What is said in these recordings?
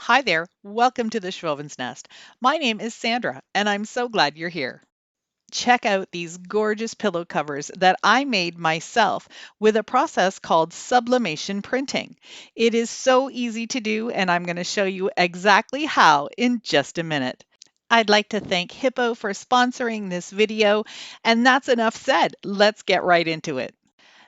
Hi there, welcome to the Schwoven's Nest. My name is Sandra, and I'm so glad you're here. Check out these gorgeous pillow covers that I made myself with a process called sublimation printing. It is so easy to do, and I'm going to show you exactly how in just a minute. I'd like to thank Hiipoo for sponsoring this video, and that's enough said. Let's get right into it.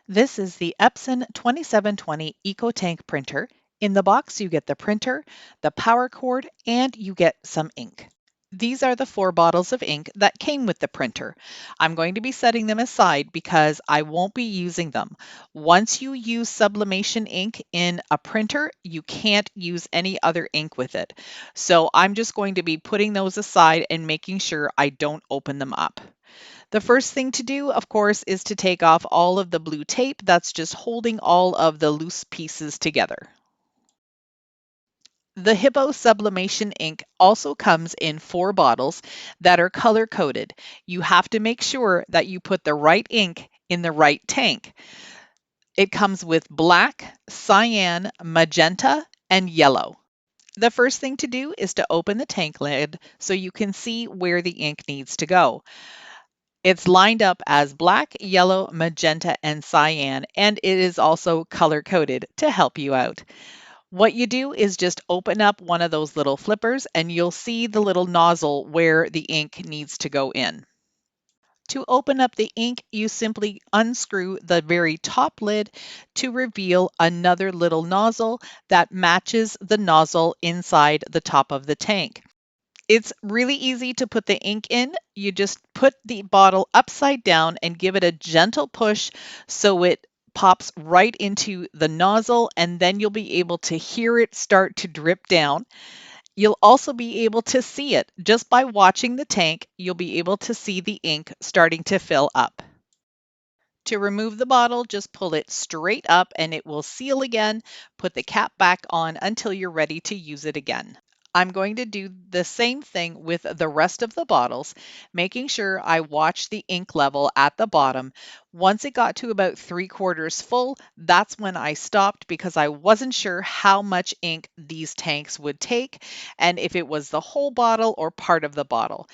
This is the Epson 2720 EcoTank printer. In the box, you get the printer, the power cord, and you get some ink. These are the 4 bottles of ink that came with the printer. I'm going to be setting them aside because I won't be using them. Once you use sublimation ink in a printer, you can't use any other ink with it. So I'm just going to be putting those aside and making sure I don't open them up. The first thing to do, of course, is to take off all of the blue tape that's just holding all of the loose pieces together. The Hiipoo Sublimation Ink also comes in 4 bottles that are color coded. You have to make sure that you put the right ink in the right tank. It comes with black, cyan, magenta, and yellow. The first thing to do is to open the tank lid so you can see where the ink needs to go. It's lined up as black, yellow, magenta, and cyan, and it is also color coded to help you out. What you do is just open up one of those little flippers and you'll see the little nozzle where the ink needs to go in. To open up the ink, you simply unscrew the very top lid to reveal another little nozzle that matches the nozzle inside the top of the tank. It's really easy to put the ink in. You just put the bottle upside down and give it a gentle push so it pops right into the nozzle, and then you'll be able to hear it start to drip down. You'll also be able to see it just by watching the tank. You'll be able to see the ink starting to fill up. To remove the bottle, just pull it straight up and it will seal again. Put the cap back on until you're ready to use it again. I'm going to do the same thing with the rest of the bottles, making sure I watch the ink level at the bottom. Once it got to about 3/4 full, that's when I stopped because I wasn't sure how much ink these tanks would take and if it was the whole bottle or part of the bottle.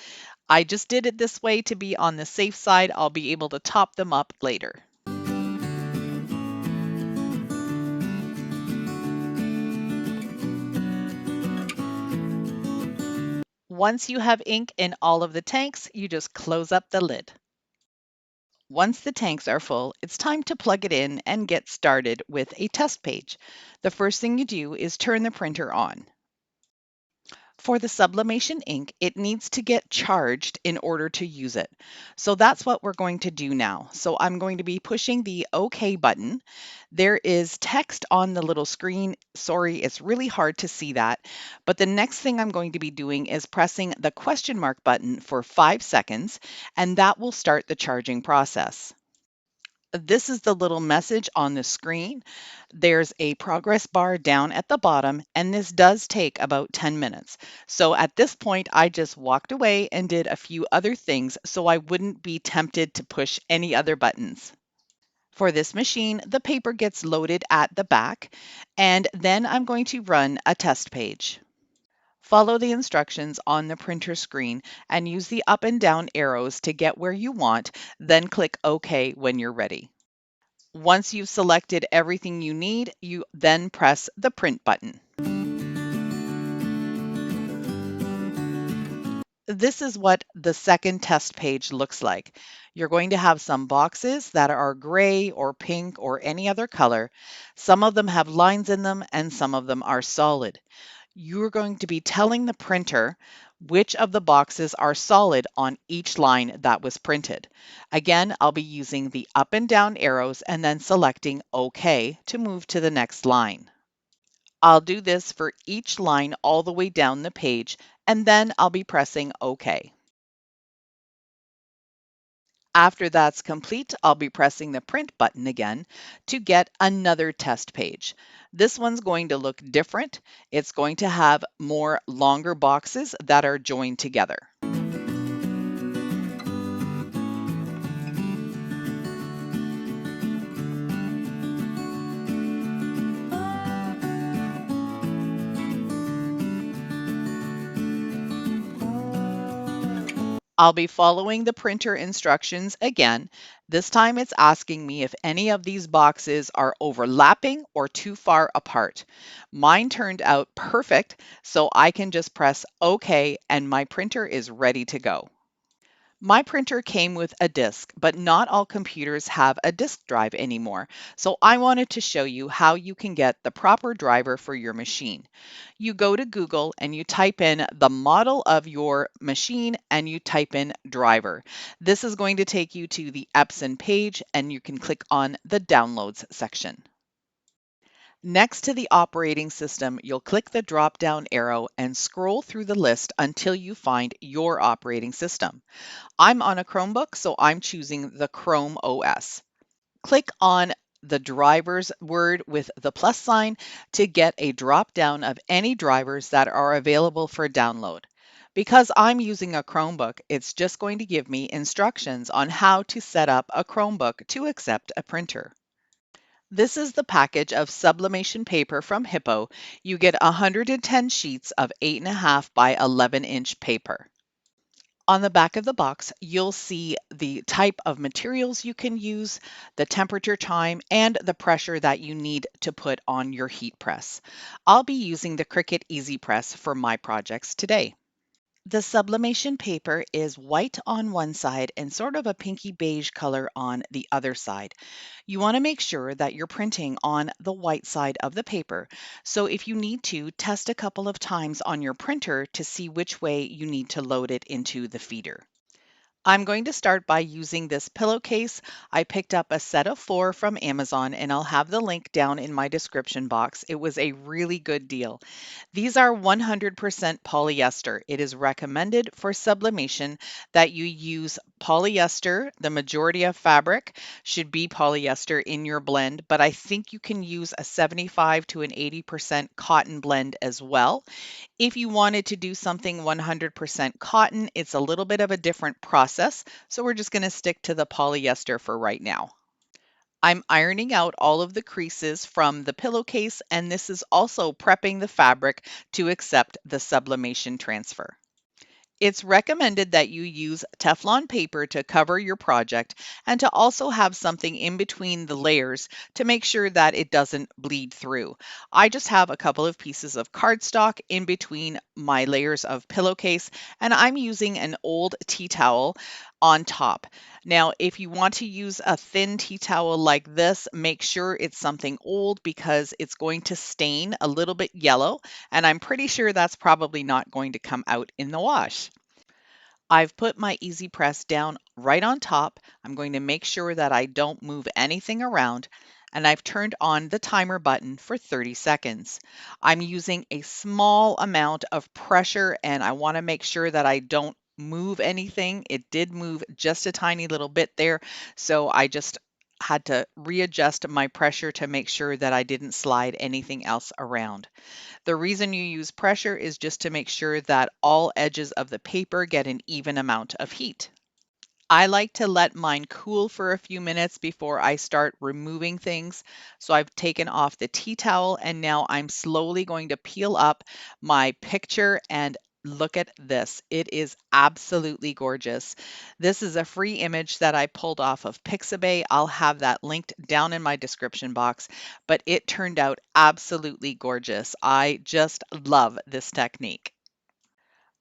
I just did it this way to be on the safe side. I'll be able to top them up later. Once you have ink in all of the tanks, you just close up the lid. Once the tanks are full, it's time to plug it in and get started with a test page. The first thing you do is turn the printer on. For the sublimation ink, it needs to get charged in order to use it. So that's what we're going to do now. So I'm going to be pushing the OK button. There is text on the little screen. Sorry, it's really hard to see that. But the next thing I'm going to be doing is pressing the question mark button for 5 seconds, and that will start the charging process. This is the little message on the screen. There's a progress bar down at the bottom, and this does take about 10 minutes. So at this point, I just walked away and did a few other things so I wouldn't be tempted to push any other buttons. For this machine, the paper gets loaded at the back, and then I'm going to run a test page. Follow the instructions on the printer screen and use the up and down arrows to get where you want, then click OK when you're ready. Once you've selected everything you need, you then press the print button. This is what the second test page looks like. You're going to have some boxes that are gray or pink or any other color. Some of them have lines in them and some of them are solid. You're going to be telling the printer which of the boxes are solid on each line that was printed. Again, I'll be using the up and down arrows and then selecting OK to move to the next line. I'll do this for each line all the way down the page, and then I'll be pressing OK. After that's complete, I'll be pressing the print button again to get another test page. This one's going to look different. It's going to have more longer boxes that are joined together. I'll be following the printer instructions again. This time it's asking me if any of these boxes are overlapping or too far apart. Mine turned out perfect, so I can just press OK and my printer is ready to go. My printer came with a disk, but not all computers have a disk drive anymore. So I wanted to show you how you can get the proper driver for your machine. You go to Google and you type in the model of your machine and you type in driver. This is going to take you to the Epson page and you can click on the downloads section. Next to the operating system, you'll click the drop down arrow and scroll through the list until you find your operating system. I'm on a Chromebook, so I'm choosing the Chrome OS. Click on the drivers word with the plus sign to get a drop down of any drivers that are available for download. Because I'm using a Chromebook, it's just going to give me instructions on how to set up a Chromebook to accept a printer. This is the package of sublimation paper from Hiipoo. You get 110 sheets of 8.5 by 11-inch paper. On the back of the box, you'll see the type of materials you can use, the temperature time, and the pressure that you need to put on your heat press. I'll be using the Cricut Easy Press for my projects today. The sublimation paper is white on one side and sort of a pinky beige color on the other side. You want to make sure that you're printing on the white side of the paper. So if you need to, test a couple of times on your printer to see which way you need to load it into the feeder. I'm going to start by using this pillowcase. I picked up a set of 4 from Amazon and I'll have the link down in my description box. It was a really good deal. These are 100% polyester. It is recommended for sublimation that you use polyester. The majority of fabric should be polyester in your blend, but I think you can use a 75 to an 80% cotton blend as well. If you wanted to do something 100% cotton, it's a little bit of a different process, so we're just going to stick to the polyester for right now. I'm ironing out all of the creases from the pillowcase, and this is also prepping the fabric to accept the sublimation transfer. It's recommended that you use Teflon paper to cover your project and to also have something in between the layers to make sure that it doesn't bleed through. I just have a couple of pieces of cardstock in between my layers of pillowcase, and I'm using an old tea towel on top. Now, if you want to use a thin tea towel like this, make sure it's something old because it's going to stain a little bit yellow, and I'm pretty sure that's probably not going to come out in the wash. I've put my Easy Press down right on top. I'm going to make sure that I don't move anything around, and I've turned on the timer button for 30 seconds. I'm using a small amount of pressure and I want to make sure that I don't move anything. It did move just a tiny little bit there, so I just had to readjust my pressure to make sure that I didn't slide anything else around. The reason you use pressure is just to make sure that all edges of the paper get an even amount of heat. I like to let mine cool for a few minutes before I start removing things. So I've taken off the tea towel and now I'm slowly going to peel up my picture and look at this. It is absolutely gorgeous. This is a free image that I pulled off of Pixabay. I'll have that linked down in my description box, but it turned out absolutely gorgeous. I just love this technique.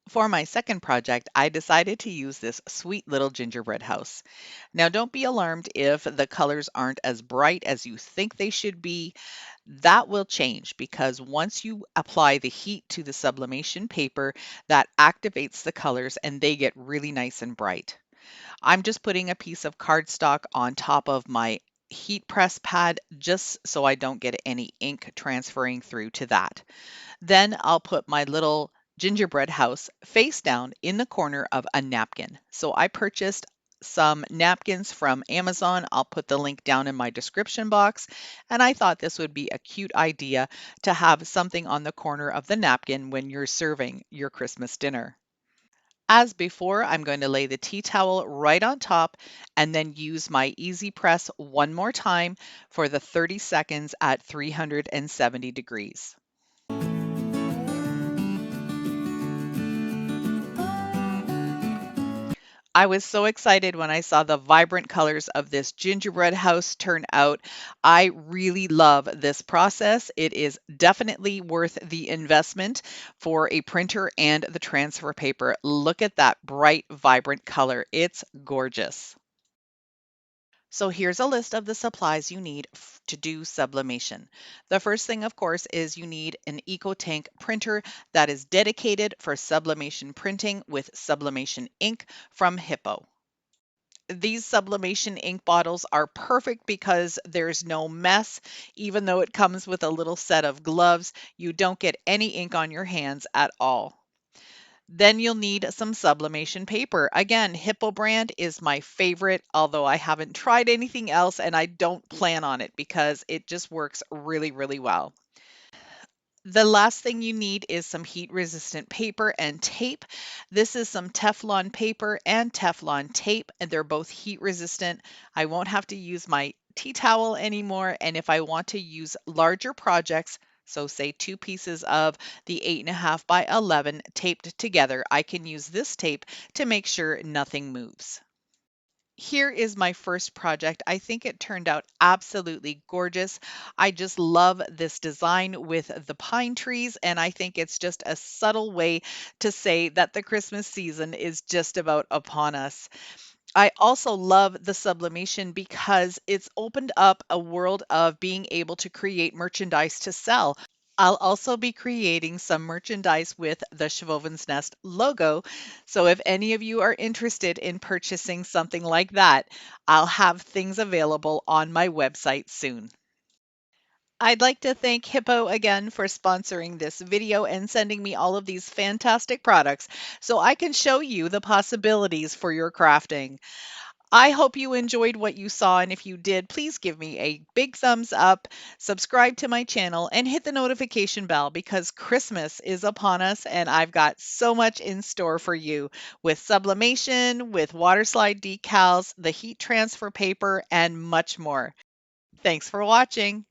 For my second project, I decided to use this sweet little gingerbread house. Now, don't be alarmed if the colors aren't as bright as you think they should be. That will change because once you apply the heat to the sublimation paper, that activates the colors and they get really nice and bright. I'm just putting a piece of cardstock on top of my heat press pad just so I don't get any ink transferring through to that. Then I'll put my little gingerbread house face down in the corner of a napkin. So I purchased some napkins from Amazon. I'll put the link down in my description box. And I thought this would be a cute idea to have something on the corner of the napkin when you're serving your Christmas dinner. As before, I'm going to lay the tea towel right on top and then use my Easy Press one more time for the 30 seconds at 370 degrees. I was so excited when I saw the vibrant colors of this gingerbread house turn out. I really love this process. It is definitely worth the investment for a printer and the transfer paper. Look at that bright, vibrant color. It's gorgeous. So here's a list of the supplies you need to do sublimation. The first thing, of course, is you need an EcoTank printer that is dedicated for sublimation printing with sublimation ink from Hiipoo. These sublimation ink bottles are perfect because there's no mess. Even though it comes with a little set of gloves, you don't get any ink on your hands at all. Then you'll need some sublimation paper. Again, Hiipoo brand is my favorite, although I haven't tried anything else and I don't plan on it because it just works really, really well. The last thing you need is some heat resistant paper and tape. This is some Teflon paper and Teflon tape, and they're both heat resistant. I won't have to use my tea towel anymore. And if I want to use larger projects, so say 2 pieces of the 8.5 by 11 taped together, I can use this tape to make sure nothing moves. Here is my first project. I think it turned out absolutely gorgeous. I just love this design with the pine trees, and I think it's just a subtle way to say that the Christmas season is just about upon us. I also love the sublimation because it's opened up a world of being able to create merchandise to sell. I'll also be creating some merchandise with the Schwoven's Nest logo. So if any of you are interested in purchasing something like that, I'll have things available on my website soon. I'd like to thank Hiipoo again for sponsoring this video and sending me all of these fantastic products so I can show you the possibilities for your crafting. I hope you enjoyed what you saw, and if you did, please give me a big thumbs up, subscribe to my channel, and hit the notification bell because Christmas is upon us and I've got so much in store for you with sublimation, with waterslide decals, the heat transfer paper, and much more. Thanks for watching.